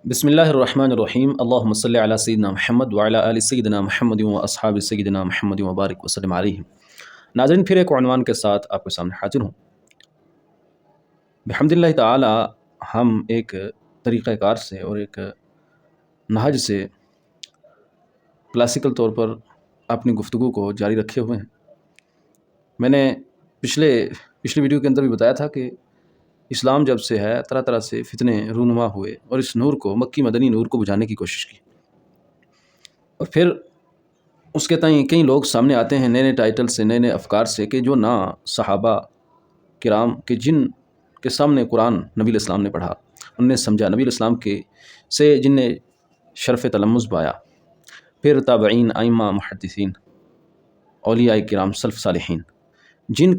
بسم اللہ الرحمن الرحیم اللہم صلی علی سیدنا محمد وعلی آل سیدنا محمد و اصحاب سیدنا محمد وبارک وسلم علیہ۔ ناظرین، پھر ایک عنوان کے ساتھ آپ کے سامنے حاضر ہوں۔ بحمد اللہ تعالی ہم ایک طریقہ کار سے اور ایک نہج سے کلاسیکل طور پر اپنی گفتگو کو جاری رکھے ہوئے ہیں۔ میں نے پچھلی ویڈیو کے اندر بھی بتایا تھا کہ اسلام جب سے ہے طرح طرح سے فتنے رونما ہوئے اور اس نور کو، مکی مدنی نور کو بجھانے کی کوشش کی، اور پھر اس کے تئیں کئی لوگ سامنے آتے ہیں نئے نئے ٹائٹل سے، نئے نئے افکار سے، کہ جو نہ صحابہ کرام کے جن کے سامنے قرآن نبی علیہ السلام نے پڑھا، ان نے سمجھا، نبی علیہ السلام کے سے جن نے شرف تلمذ پایا، پھر تابعین، ائمہ، محدثین، اولیاء کرام، سلف صالحین، جن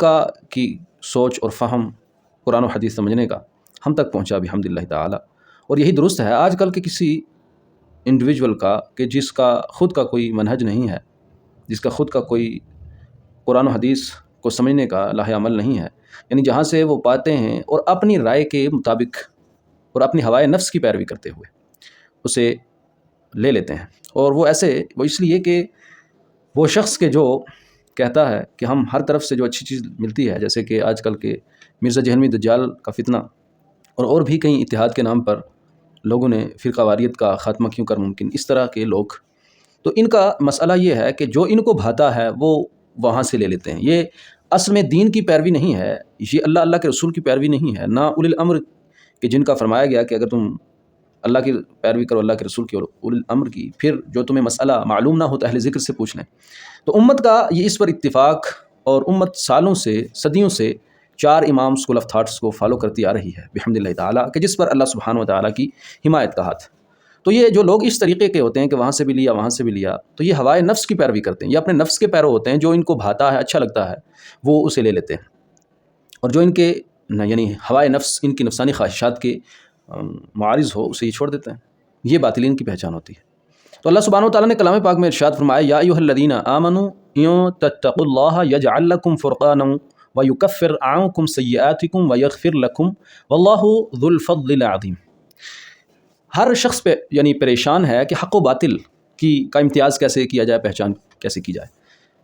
کی سوچ اور فہم قرآن و حدیث سمجھنے کا ہم تک پہنچا بحمد اللہ تعالی۔ اور یہی درست ہے آج کل کے کسی انڈیویجول کا، کہ جس کا خود کا کوئی منہج نہیں ہے، جس کا خود کا کوئی قرآن و حدیث کو سمجھنے کا لاہ عمل نہیں ہے، یعنی جہاں سے وہ پاتے ہیں اور اپنی رائے کے مطابق اور اپنی ہوائے نفس کی پیروی کرتے ہوئے اسے لے لیتے ہیں۔ اور وہ اس لیے کہ وہ شخص کے جو کہتا ہے کہ ہم ہر طرف سے جو اچھی چیز ملتی ہے، جیسے کہ آج کل کے مرزا جہلمی دجال کا فتنہ اور بھی کئی اتحاد کے نام پر لوگوں نے فرقہ واریت کا خاتمہ کیوں کر ممکن، اس طرح کے لوگ، تو ان کا مسئلہ یہ ہے کہ جو ان کو بھاتا ہے وہ وہاں سے لے لیتے ہیں۔ یہ اصل میں دین کی پیروی نہیں ہے، یہ اللہ کے رسول کی پیروی نہیں ہے، نہ اولی الامر کہ جن کا فرمایا گیا کہ اگر تم اللہ کی پیروی کرو، اللہ کے رسول کی اور اولی الامر کی، پھر جو تمہیں مسئلہ معلوم نہ ہو تو اہل ذکر سے پوچھ لیں۔ تو امت کا یہ اس پر اتفاق، اور امت سالوں سے، صدیوں سے 4 امام اسکول آف تھاٹس کو فالو کرتی آ رہی ہے بحمد اللہ تعالیٰ، کہ جس پر اللہ سبحانہ و تعالیٰ کی حمایت کا ہاتھ۔ تو یہ جو لوگ اس طریقے کے ہوتے ہیں کہ وہاں سے بھی لیا، وہاں سے بھی لیا، تو یہ ہوائے نفس کی پیروی کرتے ہیں، یہ اپنے نفس کے پیرو ہوتے ہیں، جو ان کو بھاتا ہے، اچھا لگتا ہے، وہ اسے لے لیتے ہیں، اور جو ان کے یعنی ہوائے نفس، ان کی نفسانی خواہشات کے معارض ہو، اسے یہ چھوڑ دیتے ہیں۔ یہ باطلین کی پہچان ہوتی ہے۔ تو اللہ سبحانہ و تعالیٰ نے کلام پاک میں ارشاد فرمایا، یا ایھا الذین آمنوا ان تتقوا اللہ یجعل لکم فرقانا ویکفر عنکم سیئاتکم ویغفر لکم واللہ ذو الفضل العظیم۔ ہر شخص پہ یعنی پریشان ہے کہ حق و باطل کا امتیاز کیسے کیا جائے، پہچان کیسے کی جائے۔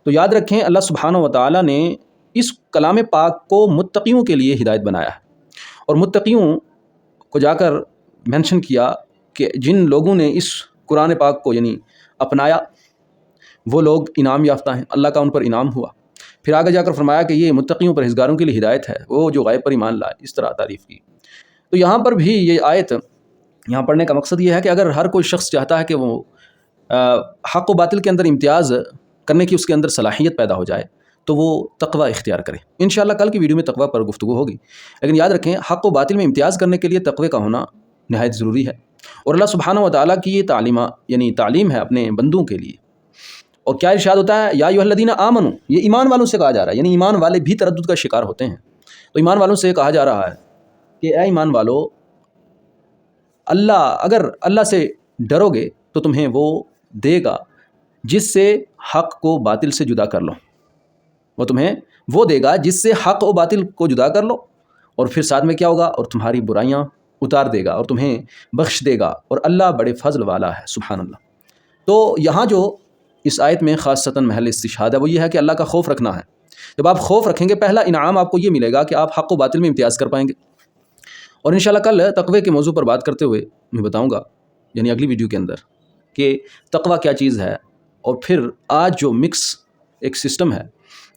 تو یاد رکھیں اللہ سبحانہ و تعالیٰ نے اس کلام پاک کو متقیوں کے لیے ہدایت بنایا ہے، اور متقیوں کو جا کر مینشن کیا کہ جن لوگوں نے اس قرآن پاک کو یعنی اپنایا وہ لوگ انعام یافتہ ہیں، اللہ کا ان پر انعام ہوا۔ پھر آگے جا کر فرمایا کہ یہ متقیوں پرہیزگاروں کے لیے ہدایت ہے، وہ جو غیب پر ایمان لائے، اس طرح تعریف کی۔ تو یہاں پر بھی یہ آیت یہاں پڑھنے کا مقصد یہ ہے کہ اگر ہر کوئی شخص چاہتا ہے کہ وہ حق و باطل کے اندر امتیاز کرنے کی اس کے اندر صلاحیت پیدا ہو جائے، تو وہ تقوی اختیار کرے۔ انشاءاللہ کل کی ویڈیو میں تقوی پر گفتگو ہوگی، لیکن یاد رکھیں حق و باطل میں امتیاز کرنے کے لیے تقوی کا ہونا نہایت ضروری ہے۔ اور اللہ سبحانہ و تعالیٰ کی یہ تعلیم ہے اپنے بندوں کے لیے۔ اور کیا ارشاد ہوتا ہے، یا ایھا الذین آمنوا، یہ ایمان والوں سے کہا جا رہا ہے، یعنی ایمان والے بھی تردد کا شکار ہوتے ہیں، تو ایمان والوں سے کہا جا رہا ہے کہ اے ایمان والو، اگر اللہ سے ڈرو گے تو تمہیں وہ دے گا جس سے حق کو باطل سے جدا کر لو، وہ تمہیں وہ دے گا جس سے حق و باطل کو جدا کر لو، اور پھر ساتھ میں کیا ہوگا، اور تمہاری برائیاں اتار دے گا اور تمہیں بخش دے گا، اور اللہ بڑے فضل والا ہے، سبحان اللہ۔ تو یہاں جو اس آیت میں خاصتاً محل استشہاد ہے وہ یہ ہے کہ اللہ کا خوف رکھنا ہے۔ جب آپ خوف رکھیں گے، پہلا انعام آپ کو یہ ملے گا کہ آپ حق و باطل میں امتیاز کر پائیں گے۔ اور انشاءاللہ کل تقوی کے موضوع پر بات کرتے ہوئے میں بتاؤں گا، یعنی اگلی ویڈیو کے اندر، کہ تقوی کیا چیز ہے، اور پھر آج جو مکس ایک سسٹم ہے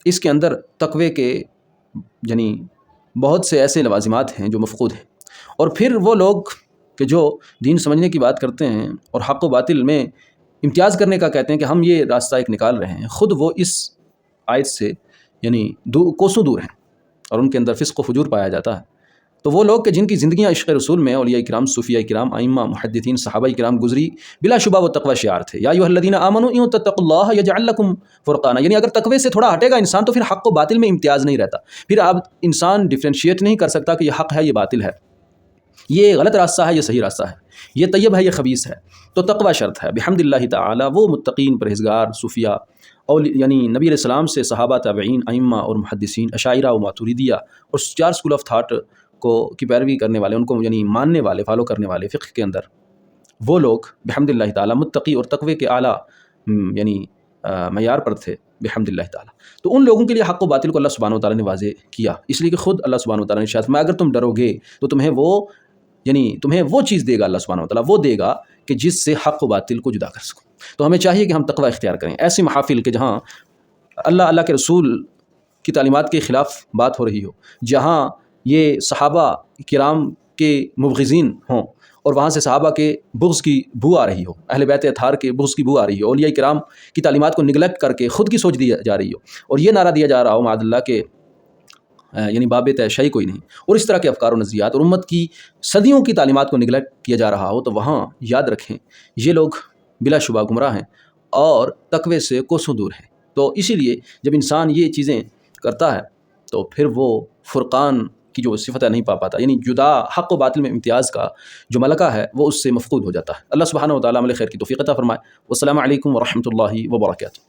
اس کے اندر تقوی کے یعنی بہت سے ایسے لوازمات ہیں جو مفقود ہیں، اور پھر وہ لوگ کہ جو دین سمجھنے کی بات کرتے ہیں اور حق و باطل میں امتیاز کرنے کا کہتے ہیں کہ ہم یہ راستہ ایک نکال رہے ہیں، خود وہ اس آیت سے یعنی کوسوں دور ہیں، اور ان کے اندر فسق و فجور پایا جاتا ہے۔ تو وہ لوگ کہ جن کی زندگیاں عشق رسول میں اولیاء کرام، صوفیاء کرام، ائمہ، محدثین، صحابہ کرام گزری، بلا شبہ وہ تقوی شعار تھے۔ یا ایھا الذین آمنوا ان تتقوا اللہ یجعل لکم فرقانا، یعنی اگر تقوی سے تھوڑا ہٹے گا انسان تو پھر حق و باطل میں امتیاز نہیں رہتا، پھر اب انسان ڈفرینشیٹ نہیں کر سکتا کہ یہ حق ہے، یہ باطل ہے، یہ غلط راستہ ہے، یہ صحیح راستہ ہے، یہ طیب ہے، یہ خبیث ہے۔ تو تقوی شرط ہے بحمد اللہ تعالی۔ وہ متقین، پرہیزگار، صوفیاء، یعنی نبی علیہ السلام سے صحابہ، تابعین، ائمہ اور محدثین، اشاعرہ و ماتوریدیہ اور 4 اسکول آف تھاٹ کی پیروی کرنے والے، ان کو یعنی ماننے والے، فالو کرنے والے، فقہ کے اندر وہ لوگ بحمد اللہ تعالیٰ متقی اور تقوی کے اعلیٰ یعنی معیار پر تھے بحمد اللہ تعالیٰ. تو ان لوگوں کے لیے حق و باطل کو اللہ سبحانہ و تعالیٰ نے واضح کیا، اس لیے کہ خود اللہ سبحانہ و تعالیٰ نے ارشاد فرمایا اگر تم ڈرو گے تو تمہیں وہ چیز دے گا اللہ سبحانہ و تعالیٰ، وہ دے گا کہ جس سے حق و باطل کو جدا کر سکو. تو ہمیں چاہیے کہ ہم تقوی اختیار کریں. ایسی محافل کہ جہاں اللہ کے رسول کی تعلیمات کے خلاف بات ہو رہی ہو، جہاں یہ صحابہ کرام کے مبغضین ہوں اور وہاں سے صحابہ کے بغض کی بو آ رہی ہو، اہل بیت اطہار کے بغض کی بو آ رہی ہو، اولیاء کرام کی تعلیمات کو نگلیکٹ کر کے خود کی سوچ دی جا رہی ہو، اور یہ نعرہ دیا جا رہا ہو معاذ اللہ کہ یعنی باب تشیع کوئی نہیں، اور اس طرح کے افکار و نظریات اور امت کی صدیوں کی تعلیمات کو نگلیکٹ کیا جا رہا ہو، تو وہاں یاد رکھیں یہ لوگ بلا شبہ گمراہ ہیں اور تقوی سے کوسوں دور ہیں. تو اسی لیے جب انسان یہ چیزیں کرتا ہے تو پھر وہ فرقان کی جو صفت ہے نہیں پا پاتا، یعنی جدا حق و باطل میں امتیاز کا جو ملکہ ہے وہ اس سے مفقود ہو جاتا ہے. اللہ سبحانہ و تعالیٰ عمل خیر کی توفیق عطا فرمائے. والسلام علیکم ورحمۃ اللہ وبرکاتہ.